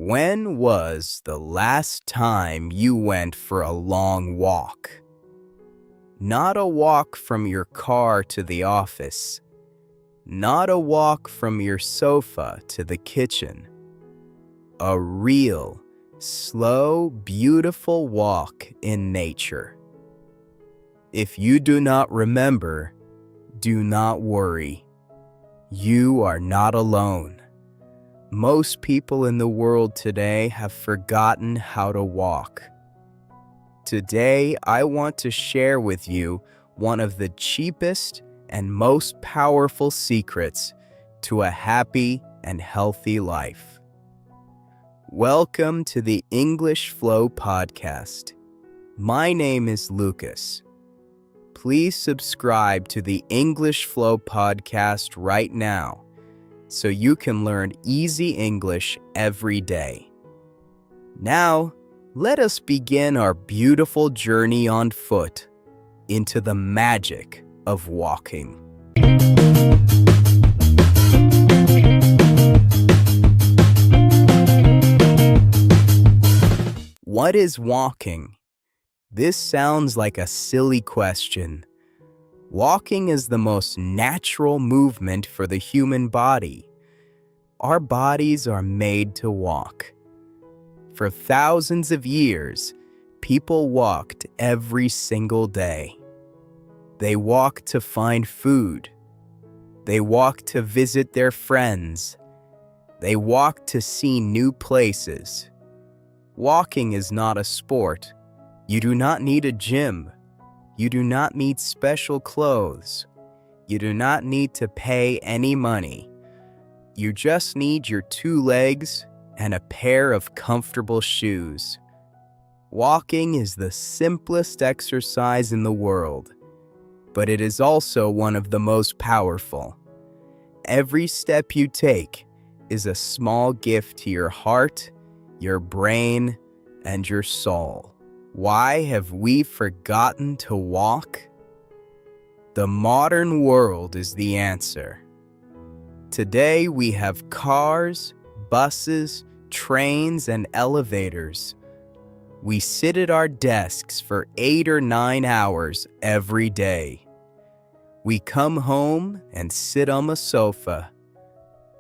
When was the last time you went for a long walk? Not a walk from your car to the office. Not a walk from your sofa to the kitchen. A real, slow, beautiful walk in nature. If you do not remember, do not worry. You are not alone. Most people in the world today have forgotten how to walk. Today, I want to share with you one of the cheapest and most powerful secrets to a happy and healthy life. Welcome to the English Flow Podcast. My name is Lucas. Please subscribe to the English Flow Podcast right now so you can learn easy English every day. Now, let us begin our beautiful journey on foot into the magic of walking. What is walking? This sounds like a silly question. Walking is the most natural movement for the human body. Our bodies are made to walk. For thousands of years, people walked every single day. They walked to find food. They walked to visit their friends. They walked to see new places. Walking is not a sport. You do not need a gym. You do not need special clothes. You do not need to pay any money. You just need your 2 legs and a pair of comfortable shoes. Walking is the simplest exercise in the world, but it is also one of the most powerful. Every step you take is a small gift to your heart, your brain, and your soul. Why have we forgotten to walk? The modern world is the answer. Today we have cars, buses, trains, and elevators. We sit at our desks for 8 or 9 hours every day. We come home and sit on the sofa.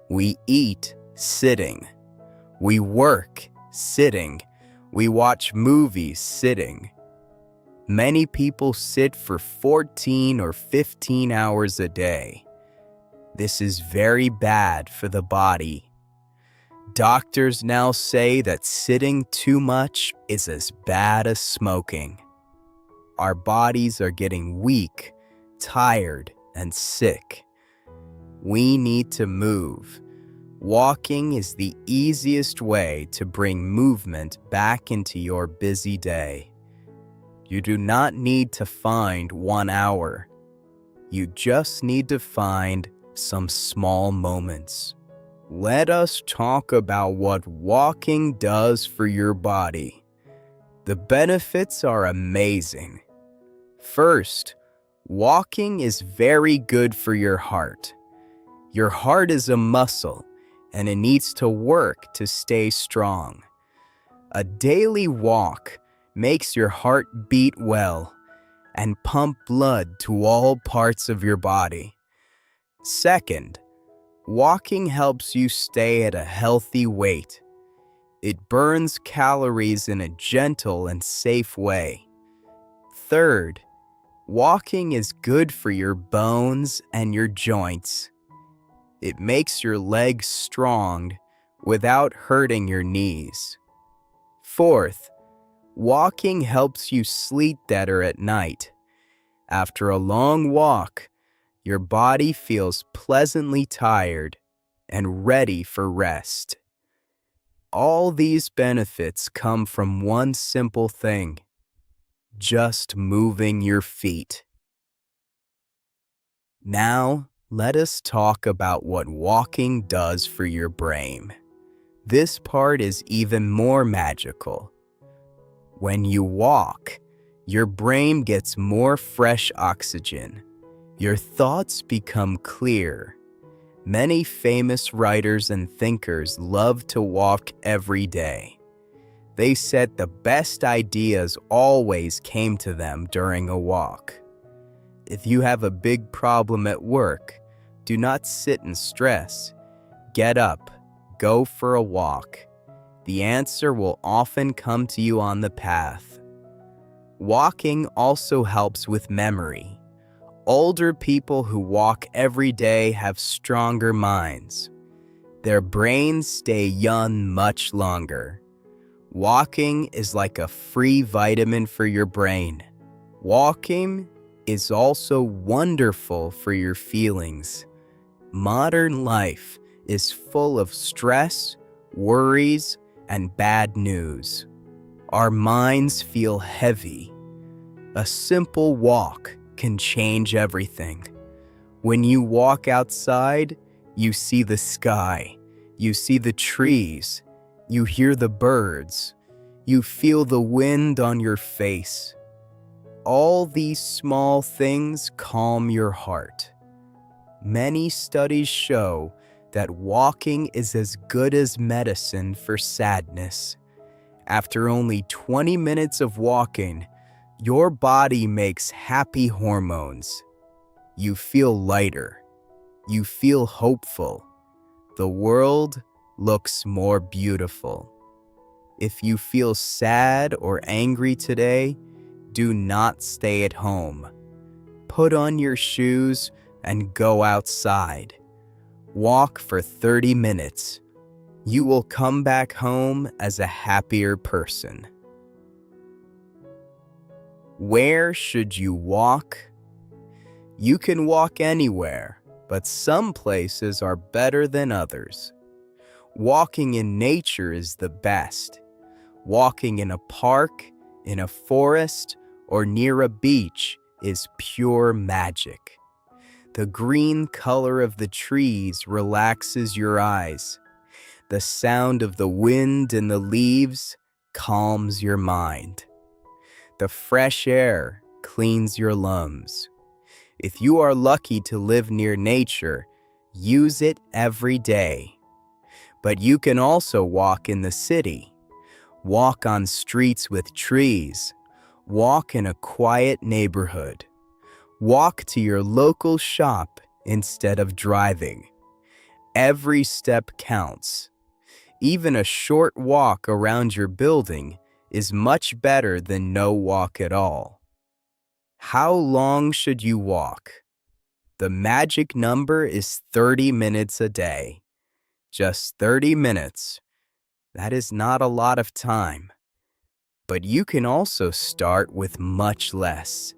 We eat sitting. We work sitting. We watch movies sitting. Many people sit for 14 or 15 hours a day. This is very bad for the body. Doctors now say that sitting too much is as bad as smoking. Our bodies are getting weak, tired, and sick. We need to move. Walking is the easiest way to bring movement back into your busy day. You do not need to find 1 hour. You just need to find some small moments. Let us talk about what walking does for your body. The benefits are amazing. First, walking is very good for your heart. Your heart is a muscle, and it needs to work to stay strong. A daily walk makes your heart beat well and pump blood to all parts of your body. Second, walking helps you stay at a healthy weight. It burns calories in a gentle and safe way. Third, walking is good for your bones and your joints. It makes your legs strong without hurting your knees. Fourth, walking helps you sleep better at night. After a long walk, your body feels pleasantly tired and ready for rest. All these benefits come from one simple thing: just moving your feet. Now, let us talk about what walking does for your brain. This part is even more magical. When you walk, your brain gets more fresh oxygen. Your thoughts become clear. Many famous writers and thinkers love to walk every day. They said the best ideas always came to them during a walk. If you have a big problem at work, do not sit and stress. Get up, go for a walk. The answer will often come to you on the path. Walking also helps with memory. Older people who walk every day have stronger minds. Their brains stay young much longer. Walking is like a free vitamin for your brain. Walking is also wonderful for your feelings. Modern life is full of stress, worries, and bad news. Our minds feel heavy. A simple walk can change everything. When you walk outside, you see the sky, you see the trees, you hear the birds, you feel the wind on your face. All these small things calm your heart. Many studies show that walking is as good as medicine for sadness. After only 20 minutes of walking, your body makes happy hormones. You feel lighter. You feel hopeful. The world looks more beautiful. If you feel sad or angry today, do not stay at home. Put on your shoes and go outside. Walk for 30 minutes. You will come back home as a happier person. Where should you walk? You can walk anywhere, but some places are better than others. Walking in nature is the best. Walking in a park, in a forest, or near a beach is pure magic. The green color of the trees relaxes your eyes. The sound of the wind in the leaves calms your mind. The fresh air cleans your lungs. If you are lucky to live near nature, use it every day. But you can also walk in the city. Walk on streets with trees. Walk in a quiet neighborhood. Walk to your local shop instead of driving. Every step counts. Even a short walk around your building is much better than no walk at all. How long should you walk? The magic number is 30 minutes a day. Just 30 minutes. That is not a lot of time. But you can also start with much less.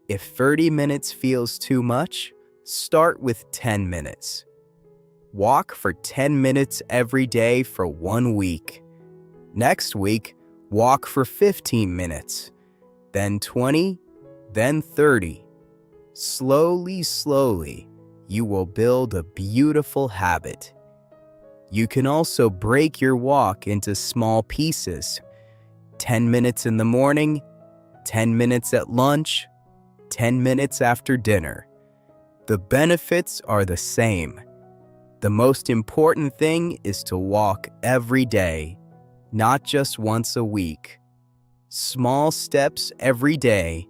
If 30 minutes feels too much, start with 10 minutes. Walk for 10 minutes every day for 1 week. Next week, walk for 15 minutes, then 20, then 30. Slowly, you will build a beautiful habit. You can also break your walk into small pieces. 10 minutes in the morning, 10 minutes at lunch, 10 minutes after dinner. The benefits are the same. The most important thing is to walk every day, not just once a week. Small steps every day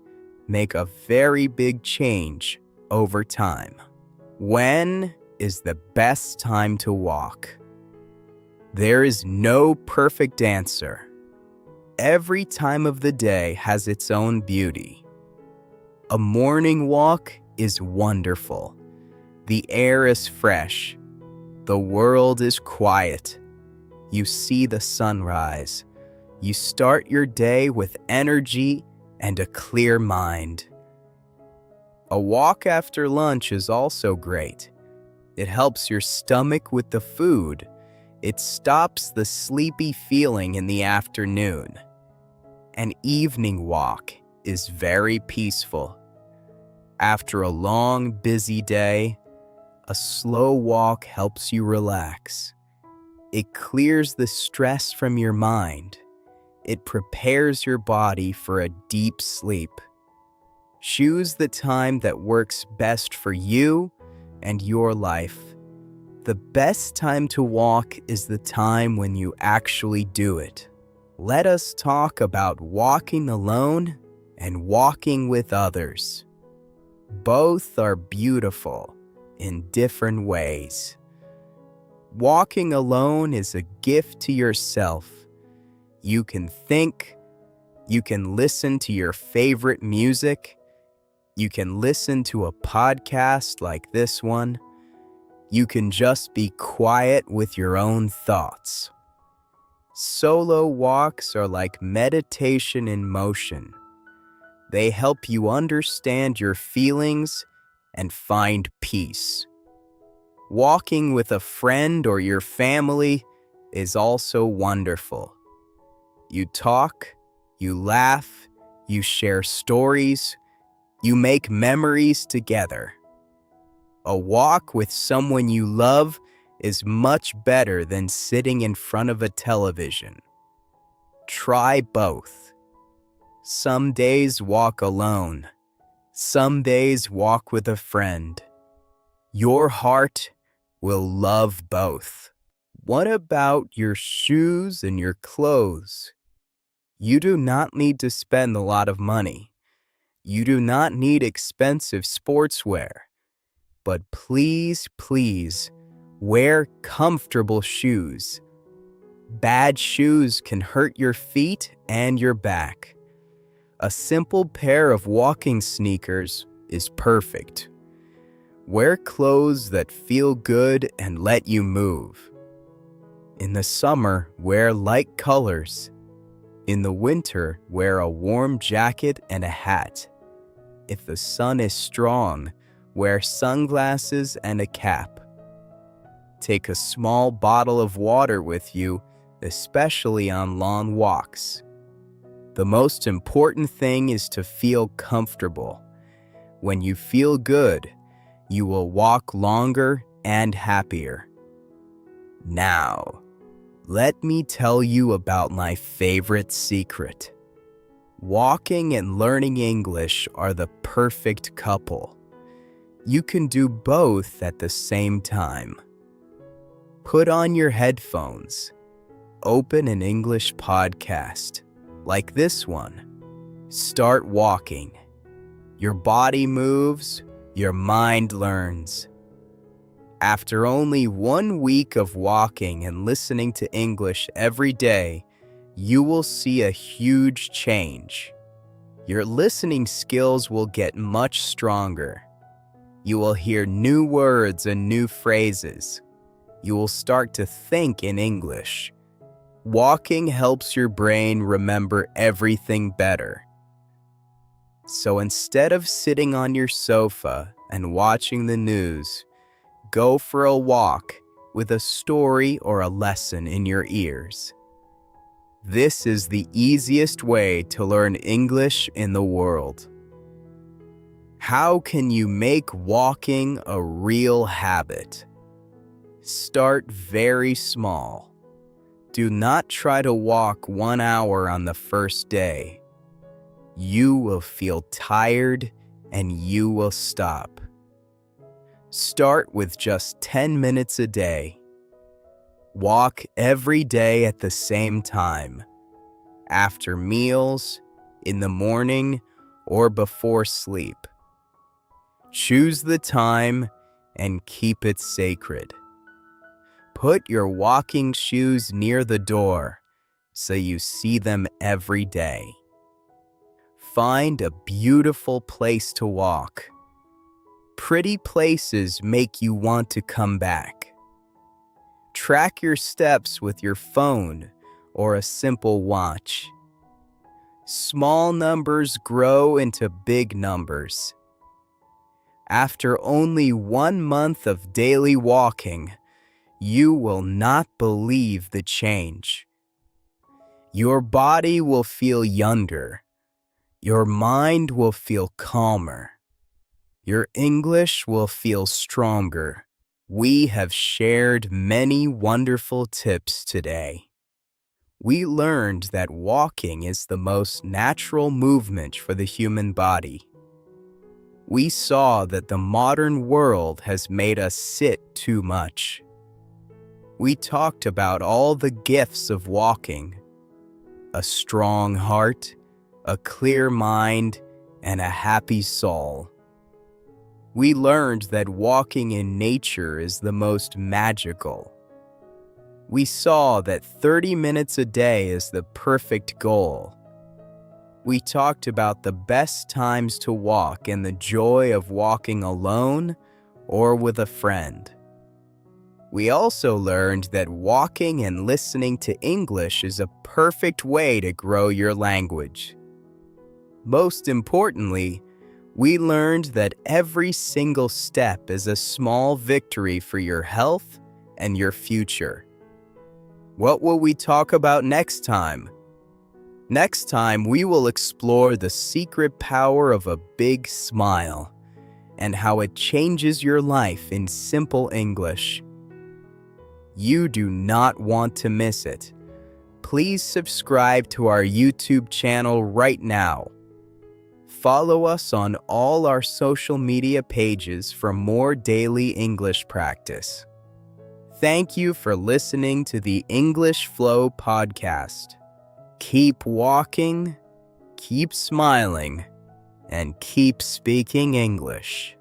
make a very big change over time. When is the best time to walk? There is no perfect answer. Every time of the day has its own beauty. A morning walk is wonderful. The air is fresh. The world is quiet. You see the sunrise. You start your day with energy and a clear mind. A walk after lunch is also great. It helps your stomach with the food. It stops the sleepy feeling in the afternoon. An evening walk is very peaceful. After a long, busy day, a slow walk helps you relax. It clears the stress from your mind. It prepares your body for a deep sleep. Choose the time that works best for you and your life. The best time to walk is the time when you actually do it. Let us talk about walking alone and walking with others. Both are beautiful in different ways. Walking alone is a gift to yourself. You can think, you can listen to your favorite music, you can listen to a podcast like this one. You can just be quiet with your own thoughts. Solo walks are like meditation in motion. They help you understand your feelings and find peace. Walking with a friend or your family is also wonderful. You talk, you laugh, you share stories, you make memories together. A walk with someone you love is much better than sitting in front of a television. Try both. Some days walk alone. Some days walk with a friend. Your heart will love both. What about your shoes and your clothes? You do not need to spend a lot of money. You do not need expensive sportswear. But please, please, wear comfortable shoes. Bad shoes can hurt your feet and your back. A simple pair of walking sneakers is perfect. Wear clothes that feel good and let you move. In the summer, wear light colors. In the winter, wear a warm jacket and a hat. If the sun is strong, wear sunglasses and a cap. Take a small bottle of water with you, especially on long walks. The most important thing is to feel comfortable. When you feel good, you will walk longer and happier. Now, let me tell you about my favorite secret. Walking and learning English are the perfect couple. You can do both at the same time. Put on your headphones. Open an English podcast, like this one. Start walking. Your body moves, your mind learns. After only 1 week of walking and listening to English every day, you will see a huge change. Your listening skills will get much stronger. You will hear new words and new phrases. You will start to think in English. Walking helps your brain remember everything better. So instead of sitting on your sofa and watching the news, go for a walk with a story or a lesson in your ears. This is the easiest way to learn English in the world. How can you make walking a real habit? Start very small. Do not try to walk 1 hour on the first day. You will feel tired and you will stop. Start with just 10 minutes a day. Walk every day at the same time, after meals, in the morning, or before sleep. Choose the time and keep it sacred. Put your walking shoes near the door so you see them every day. Find a beautiful place to walk. Pretty places make you want to come back. Track your steps with your phone or a simple watch. Small numbers grow into big numbers. After only 1 month of daily walking, you will not believe the change. Your body will feel younger. Your mind will feel calmer. Your English will feel stronger. We have shared many wonderful tips today. We learned that walking is the most natural movement for the human body. We saw that the modern world has made us sit too much. We talked about all the gifts of walking: a strong heart, a clear mind, and a happy soul. We learned that walking in nature is the most magical. We saw that 30 minutes a day is the perfect goal. We talked about the best times to walk and the joy of walking alone or with a friend. We also learned that walking and listening to English is a perfect way to grow your language. Most importantly, we learned that every single step is a small victory for your health and your future. What will we talk about next time? Next time, we will explore the secret power of a big smile and how it changes your life in simple English. You do not want to miss it. Please subscribe to our YouTube channel right now. Follow us on all our social media pages for more daily English practice. Thank you for listening to the English Flow podcast. Keep walking, keep smiling, and keep speaking English.